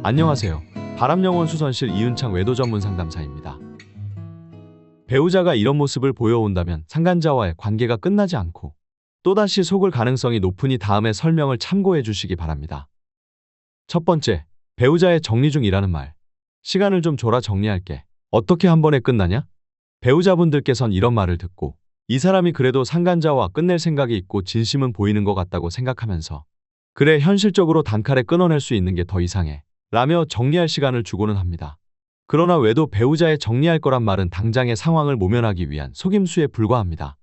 안녕하세요. 바람영혼 수선실 이윤창 외도 전문 상담사입니다. 배우자가 이런 모습을 보여온다면 상간자와의 관계가 끝나지 않고 또다시 속을 가능성이 높으니 다음에 설명을 참고해 주시기 바랍니다. 첫 번째, 배우자의 정리 중이라는 말. 시간을 좀 줘라, 정리할게. 어떻게 한 번에 끝나냐? 배우자분들께선 이런 말을 듣고 이 사람이 그래도 상간자와 끝낼 생각이 있고 진심은 보이는 것 같다고 생각하면서 그래, 현실적으로 단칼에 끊어낼 수 있는 게 더 이상해 라며 정리할 시간을 주고는 합니다. 그러나 왜도 배우자의 정리할 거란 말은 당장의 상황을 모면하기 위한 속임수에 불과합니다.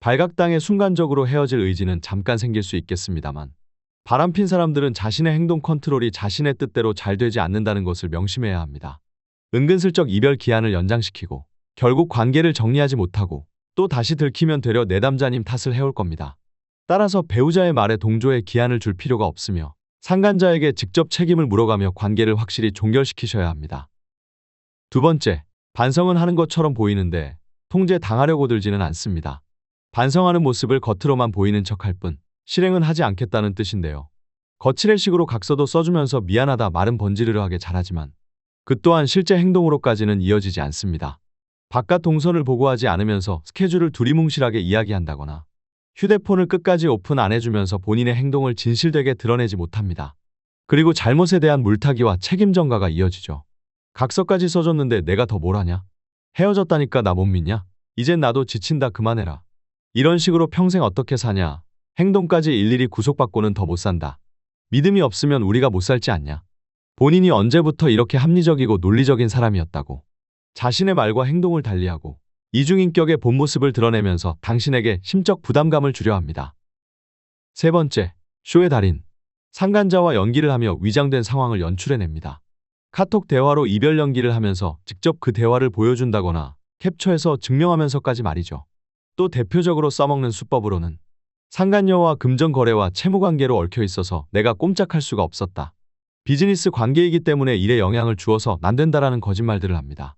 발각당해 순간적으로 헤어질 의지는 잠깐 생길 수 있겠습니다만 바람핀 사람들은 자신의 행동 컨트롤이 자신의 뜻대로 잘 되지 않는다는 것을 명심해야 합니다. 은근슬쩍 이별 기한을 연장시키고 결국 관계를 정리하지 못하고 또 다시 들키면 되려 내담자님 탓을 해올 겁니다. 따라서 배우자의 말에 동조해 기한을 줄 필요가 없으며 상간자에게 직접 책임을 물어가며 관계를 확실히 종결시키셔야 합니다. 두 번째, 반성은 하는 것처럼 보이는데 통제당하려고 들지는 않습니다. 반성하는 모습을 겉으로만 보이는 척할 뿐 실행은 하지 않겠다는 뜻인데요. 거칠의식으로 각서도 써주면서 미안하다 말은 번지르르하게 잘하지만 그 또한 실제 행동으로까지는 이어지지 않습니다. 바깥 동선을 보고하지 않으면서 스케줄을 두리뭉실하게 이야기한다거나 휴대폰을 끝까지 오픈 안 해주면서 본인의 행동을 진실되게 드러내지 못합니다. 그리고 잘못에 대한 물타기와 책임 전가가 이어지죠. 각서까지 써줬는데 내가 더 뭘 하냐? 헤어졌다니까 나 못 믿냐? 이젠 나도 지친다, 그만해라. 이런 식으로 평생 어떻게 사냐? 행동까지 일일이 구속받고는 더 못 산다. 믿음이 없으면 우리가 못 살지 않냐? 본인이 언제부터 이렇게 합리적이고 논리적인 사람이었다고 자신의 말과 행동을 달리하고 이중인격의 본 모습을 드러내면서 당신에게 심적 부담감을 주려 합니다. 세 번째, 쇼의 달인. 상간자와 연기를 하며 위장된 상황을 연출해냅니다. 카톡 대화로 이별 연기를 하면서 직접 그 대화를 보여준다거나 캡처해서 증명하면서까지 말이죠. 또 대표적으로 써먹는 수법으로는 상간녀와 금전거래와 채무관계로 얽혀 있어서 내가 꼼짝할 수가 없었다. 비즈니스 관계이기 때문에 일에 영향을 주어서 안 된다라는 거짓말들을 합니다.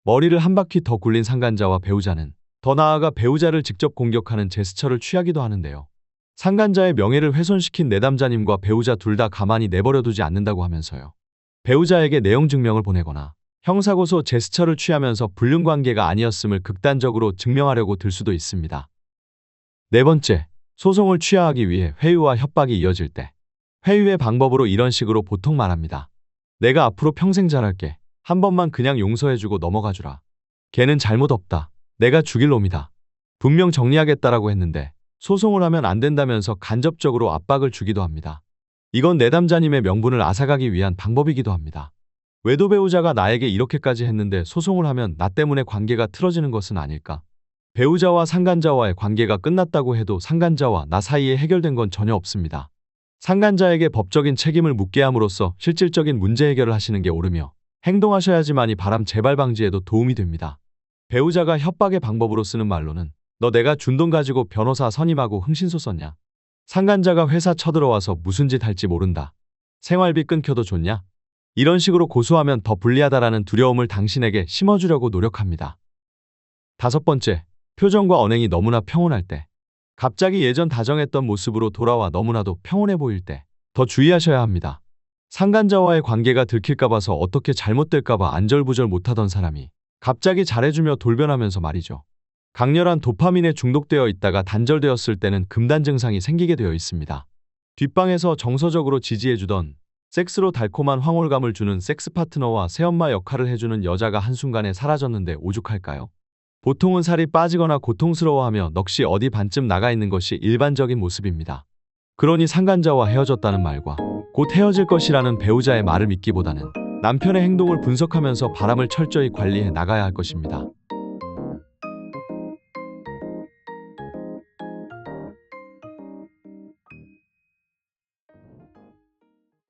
머리를 한 바퀴 더 굴린 상간자와 배우자는 더 나아가 배우자를 직접 공격하는 제스처를 취하기도 하는데요. 상간자의 명예를 훼손시킨 내담자님과 배우자 둘 다 가만히 내버려두지 않는다고 하면서요. 배우자에게 내용 증명을 보내거나 형사고소 제스처를 취하면서 불륜관계가 아니었음을 극단적으로 증명하려고 들 수도 있습니다. 네 번째, 소송을 취하하기 위해 회유와 협박이 이어질 때 회유의 방법으로 이런 식으로 보통 말합니다. 내가 앞으로 평생 잘할게. 한 번만 그냥 용서해주고 넘어가주라. 걔는 잘못 없다. 내가 죽일 놈이다. 분명 정리하겠다라고 했는데 소송을 하면 안 된다면서 간접적으로 압박을 주기도 합니다. 이건 내담자님의 명분을 앗아가기 위한 방법이기도 합니다. 외도 배우자가 나에게 이렇게까지 했는데 소송을 하면 나 때문에 관계가 틀어지는 것은 아닐까? 배우자와 상간자와의 관계가 끝났다고 해도 상간자와 나 사이에 해결된 건 전혀 없습니다. 상간자에게 법적인 책임을 묻게 함으로써 실질적인 문제 해결을 하시는 게 옳으며 행동하셔야지만이 바람 재발 방지에도 도움이 됩니다. 배우자가 협박의 방법으로 쓰는 말로는 너 내가 준 돈 가지고 변호사 선임하고 흥신소 썼냐? 상간자가 회사 쳐들어와서 무슨 짓 할지 모른다. 생활비 끊겨도 좋냐? 이런 식으로 고소하면 더 불리하다라는 두려움을 당신에게 심어주려고 노력합니다. 다섯 번째, 표정과 언행이 너무나 평온할 때. 갑자기 예전 다정했던 모습으로 돌아와 너무나도 평온해 보일 때 더 주의하셔야 합니다. 상간자와의 관계가 들킬까 봐서 어떻게 잘못될까 봐 안절부절 못하던 사람이 갑자기 잘해주며 돌변하면서 말이죠. 강렬한 도파민에 중독되어 있다가 단절되었을 때는 금단 증상이 생기게 되어 있습니다. 뒷방에서 정서적으로 지지해주던 섹스로 달콤한 황홀감을 주는 섹스 파트너와 새엄마 역할을 해주는 여자가 한순간에 사라졌는데 오죽할까요? 보통은 살이 빠지거나 고통스러워하며 넋이 어디 반쯤 나가 있는 것이 일반적인 모습입니다. 그러니 상간자와 헤어졌다는 말과 곧 헤어질 것이라는 배우자의 말을 믿기보다는 남편의 행동을 분석하면서 바람을 철저히 관리해 나가야 할 것입니다.